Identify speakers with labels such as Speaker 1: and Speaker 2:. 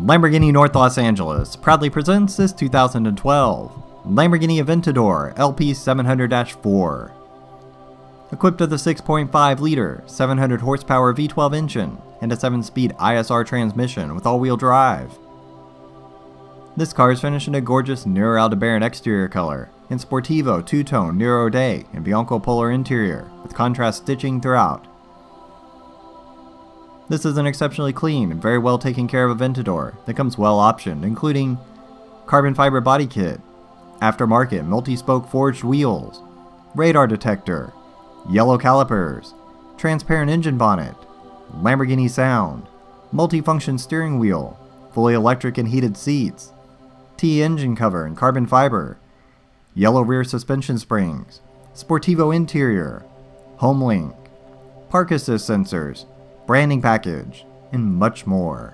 Speaker 1: Lamborghini North Los Angeles proudly presents this 2012 Lamborghini Aventador LP 700-4. Equipped with a 6.5-liter, 700 horsepower V12 engine and a 7-speed ISR transmission with all-wheel drive. This car is finished in a gorgeous Nero Aldebaran exterior color and Sportivo two-tone Nero Ade and Bianco Polar interior with contrast stitching throughout. This is an exceptionally clean and very well taken care of Aventador that comes well optioned, including carbon fiber body kit, aftermarket multi-spoke forged wheels, radar detector, yellow calipers, transparent engine bonnet, Lamborghini sound, multi-function steering wheel, fully electric and heated seats, T engine cover and carbon fiber, yellow rear suspension springs, Sportivo interior, home link, park assist sensors, branding package, and much more.